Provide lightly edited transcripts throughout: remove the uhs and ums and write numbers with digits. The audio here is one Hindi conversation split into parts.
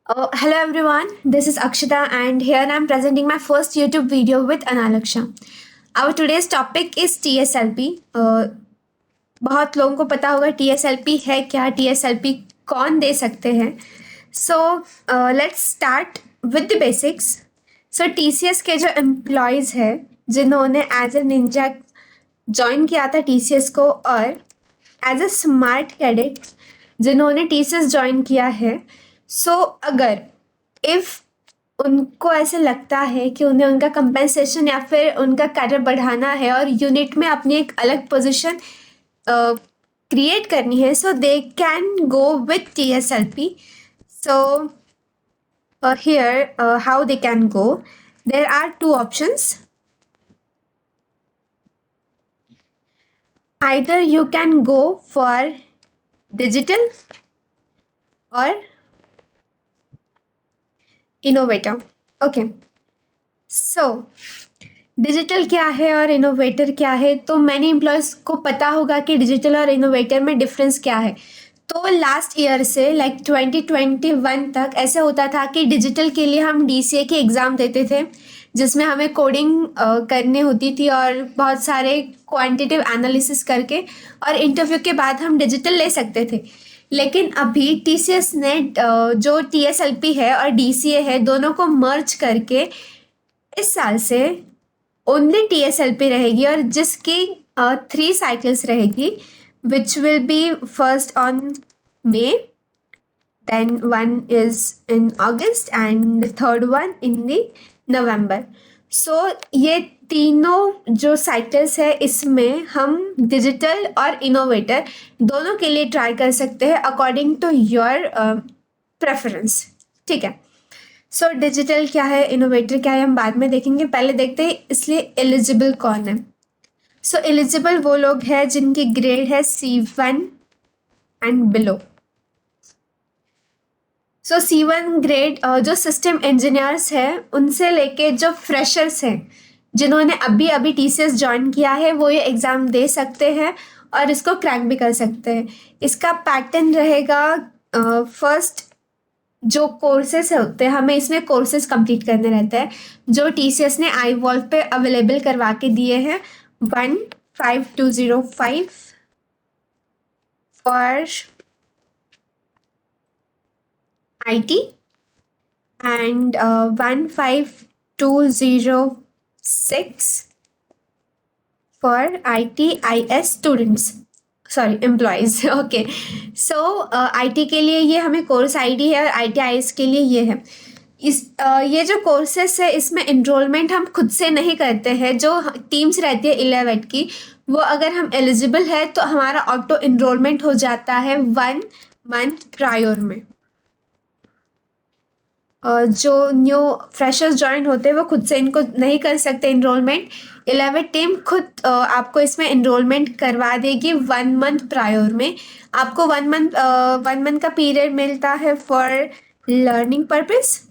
Hello everyone, this is Akshita and here I'm presenting my first YouTube video with Analaksha. Our today's topic is TSLP. बहुत लोगों को पता होगा TSLP है क्या, TSLP कौन दे सकते हैं. So let's start with the basics. So TCS के जो एम्प्लॉयज़ हैं जिन्होंने एज ए निंजा ज्वाइन किया था TCS को और एज ए स्मार्ट कैडेट जिन्होंने TCS ज्वाइन किया है. सो अगर इफ़ उनको ऐसे लगता है कि उन्हें उनका कंपेंसेशन या फिर उनका कैडर बढ़ाना है और यूनिट में अपनी एक अलग पोजीशन क्रिएट करनी है, so they can go with TSLP. सो here how they can go, there are two options. Either you can go for digital or innovator. Okay, so digital क्या है और इनोवेटर क्या है, तो मैनी एम्प्लॉयज़ को पता होगा कि डिजिटल और इनोवेटर में डिफरेंस क्या है. तो लास्ट ईयर से लाइक 2021 तक ऐसे होता था कि डिजिटल के लिए हम DCA की एग्ज़ाम देते थे जिसमें हमें कोडिंग करनी होती थी और बहुत सारे क्वांटिटेटिव एनालिसिस करके और इंटरव्यू के बाद हम डिजिटल ले सकते थे. लेकिन अभी TCS ने जो TSLP है और DCA है दोनों को मर्ज करके इस साल से ओनली TSLP रहेगी और जिसकी 3 साइकिल्स रहेगी which will be first on May, then one is in August and the third one in the November. सो ये तीनों जो साइकिल्स है इसमें हम डिजिटल और इनोवेटर दोनों के लिए ट्राई कर सकते हैं अकॉर्डिंग टू योर प्रेफरेंस. ठीक है, सो डिजिटल क्या है, इनोवेटर क्या है, हम बाद में देखेंगे. पहले देखते हैं इसलिए एलिजिबल कौन है. सो एलिजिबल वो लोग हैं जिनकी ग्रेड है C1 and below. So C1 grade जो सिस्टम इंजीनियर्स हैं उनसे लेके जो फ्रेशर्स हैं जिन्होंने अभी अभी TCS ज्वाइन किया है वो ये एग्ज़ाम दे सकते हैं और इसको क्रैक भी कर सकते हैं. इसका पैटर्न रहेगा फर्स्ट जो कोर्सेस होते हैं हमें इसमें कोर्सेज कंप्लीट करने रहते हैं जो TCS ने iVolve पे अवेलेबल करवा के दिए हैं. 15205 for IT and 15206 for ITIS students, sorry employees. Okay, so IT के लिए ये हमें कोर्स ID है और ITIS के लिए ये है. ये जो कोर्सेस है इसमें इनरोलमेंट हम खुद से नहीं करते हैं. जो टीम्स रहती है 11 की वो अगर हम एलिजिबल है तो हमारा ऑटो इनरोलमेंट हो जाता है 1 मंथ प्रायर में. जो न्यू फ्रेशर्स ज्वाइन होते हैं वो खुद से इनको नहीं कर सकते इनरोलमेंट. 11 टीम खुद आपको इसमें इनरोलमेंट करवा देगी 1 मंथ प्रायर में. आपको 1 मंथ का पीरियड मिलता है for learning purpose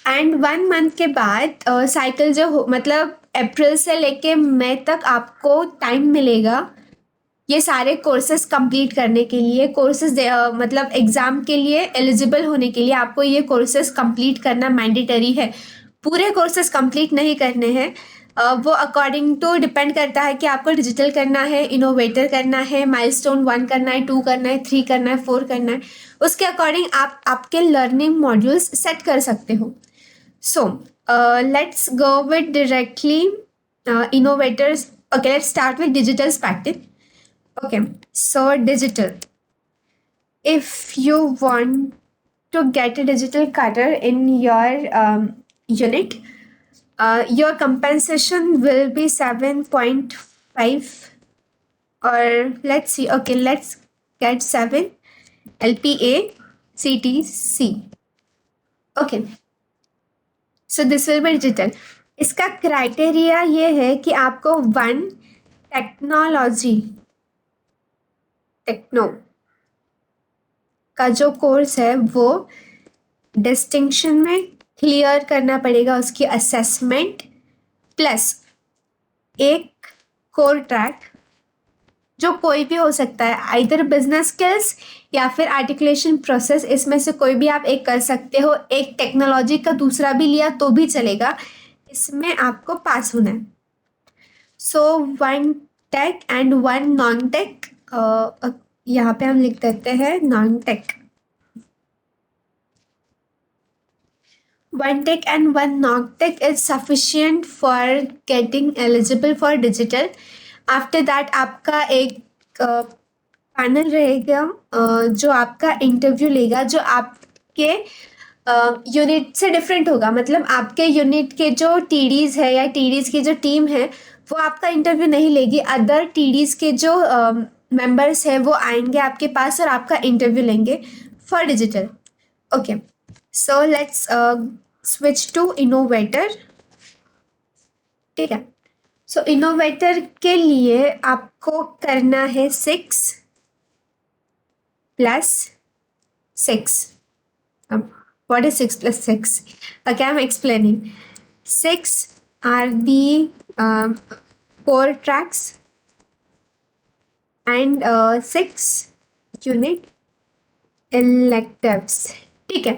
and 1 month के बाद साइकिल जो मतलब अप्रैल से लेके मई तक आपको टाइम मिलेगा ये सारे कोर्सेज कंप्लीट करने के लिए. कोर्सेज मतलब एग्ज़ाम के लिए एलिजिबल होने के लिए आपको ये कोर्सेज कंप्लीट करना मैंडेटरी है. पूरे कोर्सेज कंप्लीट नहीं करने हैं, वो अकॉर्डिंग टू डिपेंड करता है कि आपको डिजिटल करना है, इनोवेटर करना है, माइलस्टोन 1 करना है, 2 करना है, 3 करना है, 4 करना है. उसके अकॉर्डिंग आप आपके लर्निंग मॉड्यूल्स सेट कर सकते हो. So let's go with directly innovators. Okay, let's start with digital perspective. Okay, so digital. If you want to get a digital cutter in your unit, your compensation will be 7.5 or let's see. Okay, let's get 7 LPA CTC. Okay, so this will be digital. इसका क्राइटेरिया ये है कि आपको 1 टेक्नो का जो कोर्स है वो डिस्टिंक्शन में क्लियर करना पड़ेगा उसकी असेसमेंट प्लस एक कोर ट्रैक जो कोई भी हो सकता है, आइदर बिजनेस स्किल्स या फिर आर्टिकुलेशन प्रोसेस, इसमें से कोई भी आप एक कर सकते हो। एक टेक्नोलॉजी का दूसरा भी लिया तो भी चलेगा, इसमें आपको पास होना है। सो 1 टेक एंड 1 नॉन टेक, यहाँ पे हम लिख देते हैं non tech. 1 tech and 1 non-tech is sufficient for getting eligible for digital. After that आपका एक पैनल रहेगा जो आपका इंटरव्यू लेगा, जो आपके यूनिट से डिफरेंट होगा। मतलब आपके यूनिट के जो टीडीज है या टीडीज की जो टीम है वो आपका इंटरव्यू नहीं लेगी। अदर टीडीज के जो मेंबर्स हैं वो आएंगे आपके पास और आपका इंटरव्यू लेंगे for digital. Okay, so let's switch to innovator. ठीक है, सो इनोवेटर के लिए आपको करना है 6 + 6। What is 6 + 6? Okay, I'm explaining. 6 are the core tracks and 6 unit electives. ठीक है,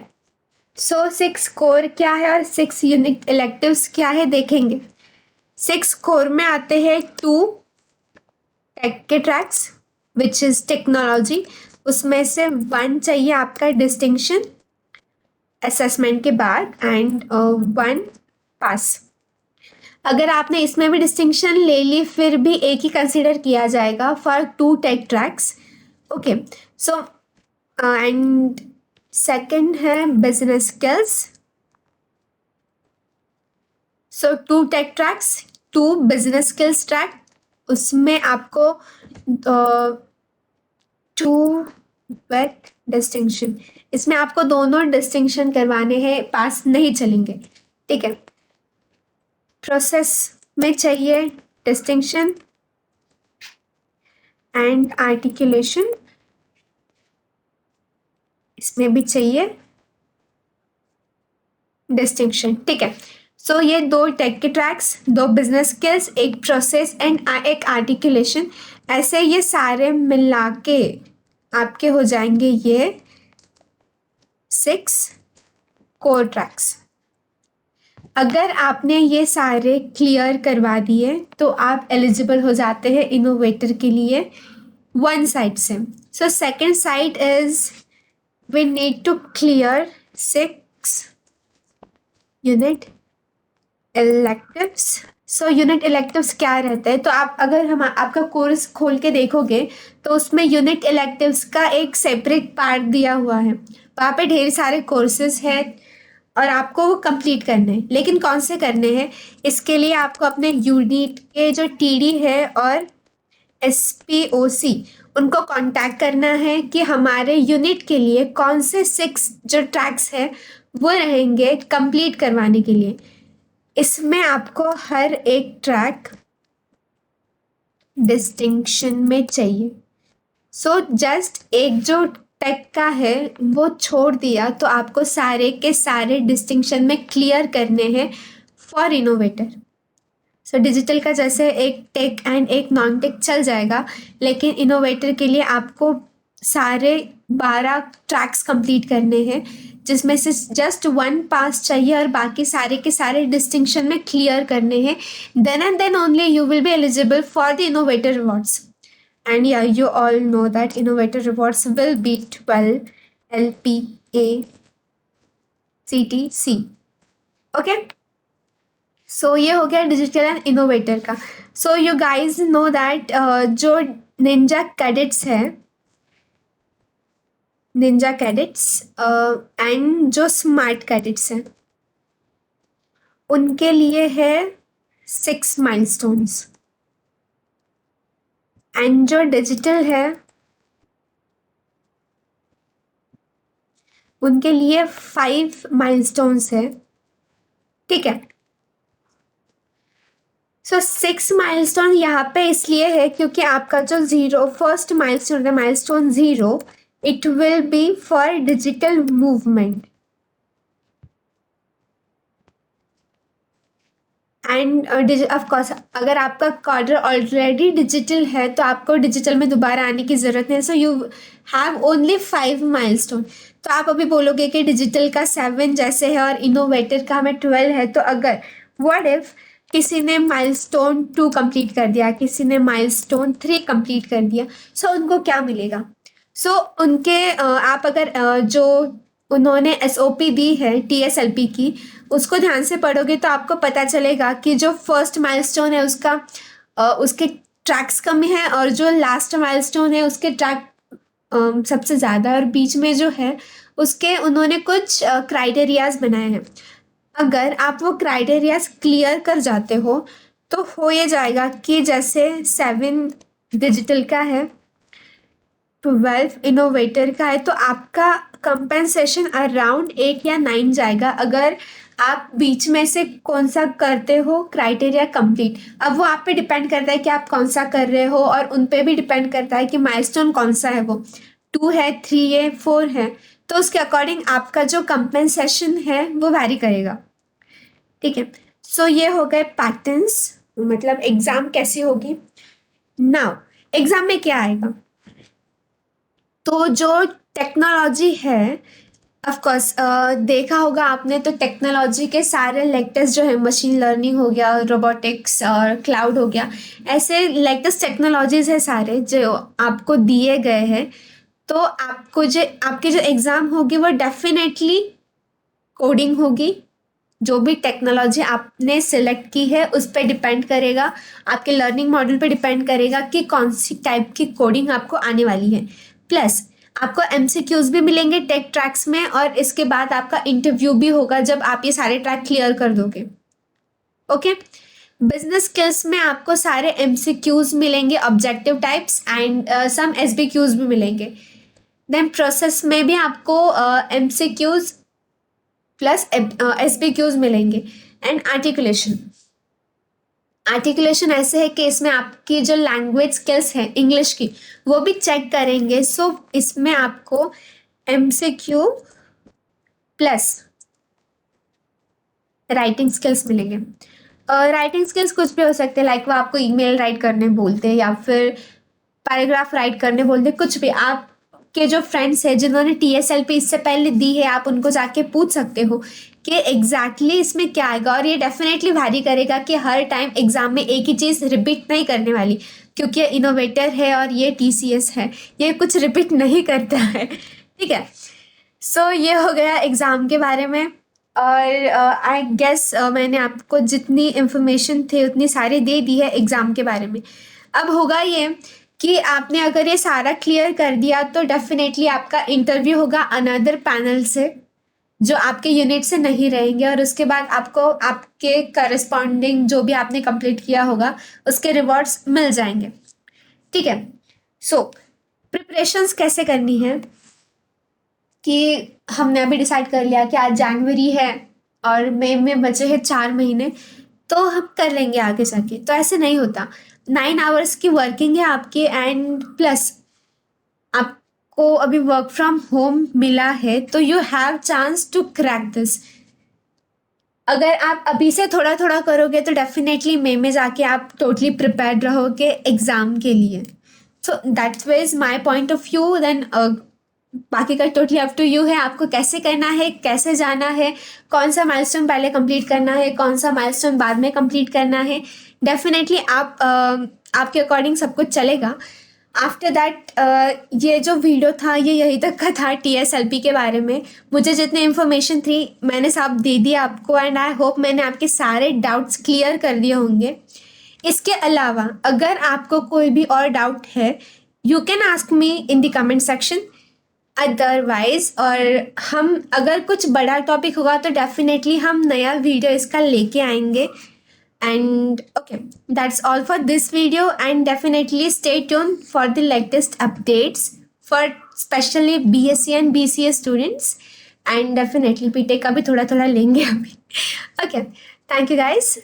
सो 6 कोर क्या है और 6 यूनिट इलेक्टिव्स क्या है देखेंगे। 6 कोर में आते हैं 2 टेक के ट्रैक्स विच इज टेक्नोलॉजी, उसमें से 1 चाहिए आपका डिस्टिंक्शन असेसमेंट के बाद एंड 1 पास। अगर आपने इसमें भी डिस्टिंक्शन ले ली फिर भी एक ही कंसिडर किया जाएगा for 2 tech tracks. Okay, so and second है business skills. So 2 tech tracks, 2 business skills track, उसमें आपको 2 विथ डिस्टिंक्शन, इसमें आपको दोनों डिस्टिंक्शन करवाने हैं, पास नहीं चलेंगे। ठीक है, प्रोसेस में चाहिए डिस्टिंक्शन एंड आर्टिकुलेशन, इसमें भी चाहिए डिस्टिंक्शन। ठीक है, सो ये 2 टेक के ट्रैक्स, 2 बिजनेस स्किल्स, एक प्रोसेस एंड एक आर्टिकुलेशन, ऐसे ये सारे मिला के आपके हो जाएंगे ये 6 कोर ट्रैक्स। अगर आपने ये सारे क्लियर करवा दिए तो आप एलिजिबल हो जाते हैं इनोवेटर के लिए 1 साइड से। So second side is we need to clear 6 unit electives. So unit electives क्या रहता है, तो आप अगर हम आपका कोर्स खोल के देखोगे तो उसमें यूनिट electives का एक सेपरेट पार्ट दिया हुआ है, वहाँ पे ढेर सारे कोर्सेज हैं और आपको वो कंप्लीट करने हैं। लेकिन कौन से करने हैं, इसके लिए आपको अपने यूनिट के जो टीडी है और SPOC उनको कांटेक्ट करना है कि हमारे यूनिट के लिए कौन से 6 जो ट्रैक्स है वो रहेंगे कंप्लीट करवाने के लिए। इसमें आपको हर एक ट्रैक डिस्टिंक्शन में चाहिए। सो जस्ट एक जो टेक का है वो छोड़ दिया तो आपको सारे के सारे डिस्टिंक्शन में क्लियर करने हैं फॉर इनोवेटर। सो डिजिटल का जैसे एक टेक एंड एक नॉन टेक चल जाएगा, लेकिन इनोवेटर के लिए आपको सारे 12 ट्रैक्स कंप्लीट करने हैं, जिसमें से जस्ट 1 पास चाहिए और बाकी सारे के सारे डिस्टिंक्शन में क्लियर करने हैं। Then and then only you will be eligible for the innovator rewards. And या you all know that innovator rewards will be 12 LPA CTC। Okay, so ये हो गया डिजिटल एंड इनोवेटर का। So you guys know that जो निंजा कैडेट्स है, निंजा कैडेट्स एंड जो स्मार्ट कैडेट्स हैं उनके लिए है 6 माइलस्टोन्स, एंड जो डिजिटल है उनके लिए 5 माइलस्टोन्स है। ठीक है, सो 6 माइलस्टोन यहाँ पे इसलिए है क्योंकि आपका जो फर्स्ट माइलस्टोन है, milestone 0, it will be for digital movement. End of course अगर आपका कॉर्डर ऑलरेडी डिजिटल है तो आपको डिजिटल में दोबारा आने की ज़रूरत नहीं है. So you have only 5 milestone. तो आप अभी बोलोगे कि डिजिटल का 7 जैसे है और इनोवेटर का हमें 12 है. तो अगर व्हाट इफ किसी ने माइलस्टोन 2 कंप्लीट कर दिया, किसी ने माइलस्टोन 3 कंप्लीट कर दिया, सो उनको क्या मिलेगा? सो उनके आप अगर जो उन्होंने SOP दी है TSLP की, उसको ध्यान से पढ़ोगे तो आपको पता चलेगा कि जो फर्स्ट माइलस्टोन है उसका उसके ट्रैक्स कम है और जो लास्ट माइलस्टोन है उसके ट्रैक सबसे ज़्यादा, और बीच में जो है उसके उन्होंने कुछ क्राइटेरियाज बनाए हैं. अगर आप वो क्राइटेरियाज क्लियर कर जाते हो तो हो ये जाएगा कि जैसे 7 डिजिटल का है, 12 इनोवेटर का है, तो आपका कंपेंसेशन अराउंड 8 या 9 जाएगा अगर आप बीच में से कौन सा करते हो क्राइटेरिया कंप्लीट. अब वो आप पे डिपेंड करता है कि आप कौन सा कर रहे हो और उन पे भी डिपेंड करता है कि माइलस्टोन कौन सा है, वो 2 है, 3 है, 4 है, तो उसके अकॉर्डिंग आपका जो कंपेंसेशन है वो वैरी करेगा. ठीक है. सो ये हो गए पैटर्न्स, मतलब एग्जाम कैसी होगी. नाउ एग्जाम में क्या आएगा? तो जो टेक्नोलॉजी है, ऑफ कोर्स देखा होगा आपने, तो टेक्नोलॉजी के सारे लेक्चर्स जो है, मशीन लर्निंग हो गया, रोबोटिक्स और क्लाउड हो गया, ऐसे लेटेस्ट टेक्नोलॉजीज है सारे जो आपको दिए गए हैं. तो आपको जो आपकी जो एग्ज़ाम होगी वो डेफिनेटली कोडिंग होगी. जो भी टेक्नोलॉजी आपने सिलेक्ट की है उस पर डिपेंड करेगा, आपके लर्निंग मॉडल पे डिपेंड करेगा कि कौन सी टाइप की कोडिंग आपको आने वाली है. प्लस आपको MCQs भी मिलेंगे टेक ट्रैक्स में, और इसके बाद आपका इंटरव्यू भी होगा जब आप ये सारे ट्रैक क्लियर कर दोगे. ओके. बिजनेस स्किल्स में आपको सारे MCQs मिलेंगे, objective types, and some SBQs भी मिलेंगे. देन प्रोसेस में भी आपको MCQs प्लस SBQs मिलेंगे. एंड आर्टिकुलेशन ऐसे है कि इसमें आपकी जो लैंग्वेज स्किल्स है इंग्लिश की वो भी चेक करेंगे. सो इसमें आपको MCQ प्लस राइटिंग स्किल्स मिलेंगे. राइटिंग स्किल्स कुछ भी हो सकते हैं, लाइक वो आपको ईमेल राइट करने बोलते हैं या फिर पैराग्राफ राइट करने बोलते हैं, कुछ भी. आपके जो फ्रेंड्स हैं जिन्होंने TSLP इससे पहले दी है, आप उनको जाके पूछ सकते हो कि एग्जैक्टली इसमें क्या आएगा. और ये डेफिनेटली वैरी करेगा कि हर टाइम एग्जाम में एक ही चीज़ रिपीट नहीं करने वाली, क्योंकि ये इनोवेटर है और ये TCS है, ये कुछ रिपीट नहीं करता है. ठीक है. सो ये हो गया एग्ज़ाम के बारे में. और आई गेस मैंने आपको जितनी इन्फॉर्मेशन थी उतनी सारी दे दी है एग्ज़ाम के बारे में. अब होगा ये कि आपने अगर ये सारा क्लियर कर दिया तो डेफिनेटली आपका इंटरव्यू होगा अनदर पैनल से जो आपके यूनिट से नहीं रहेंगे, और उसके बाद आपको आपके करस्पॉन्डिंग जो भी आपने कंप्लीट किया होगा उसके रिवॉर्ड्स मिल जाएंगे. ठीक है. सो प्रिपरेशंस कैसे करनी है कि हमने अभी डिसाइड कर लिया कि आज जनवरी है और मई में बचे हैं 4 महीने, तो हम कर लेंगे आगे जाके. तो ऐसे नहीं होता. 9 आवर्स की वर्किंग है आपकी, एंड प्लस आपको अभी वर्क फ्रॉम होम मिला है, तो you have chance to crack this. अगर आप अभी से थोड़ा थोड़ा करोगे तो डेफिनेटली मई में जाके आप टोटली प्रिपेयर्ड रहोगे एग्ज़ाम के लिए. So that's was my point of view. Then बाकी का टोटली अप टू यू है, आपको कैसे करना है, कैसे जाना है, कौन सा माइलस्टोन पहले कंप्लीट करना है, कौन सा माइलस्टोन बाद में कंप्लीट करना है. डेफिनेटली आप आपके अकॉर्डिंग सब कुछ चलेगा. आफ्टर दैट ये जो वीडियो था ये यहीं तक का था TSLP के बारे में. मुझे जितनी इन्फॉर्मेशन थी मैंने सब दे दी आपको, एंड आई होप मैंने आपके सारे डाउट्स क्लियर कर दिए होंगे. इसके अलावा अगर आपको कोई भी और डाउट है you can ask me in the comment section. Otherwise और हम अगर कुछ बड़ा टॉपिक होगा तो डेफिनेटली हम नया वीडियो इसका लेके आएंगे. And okay, that's all for this video, and definitely stay tuned for the latest updates for especially BSc and BCA students, and definitely PTech का भी थोड़ा थोड़ा लेंगे अभी. Okay, thank you guys.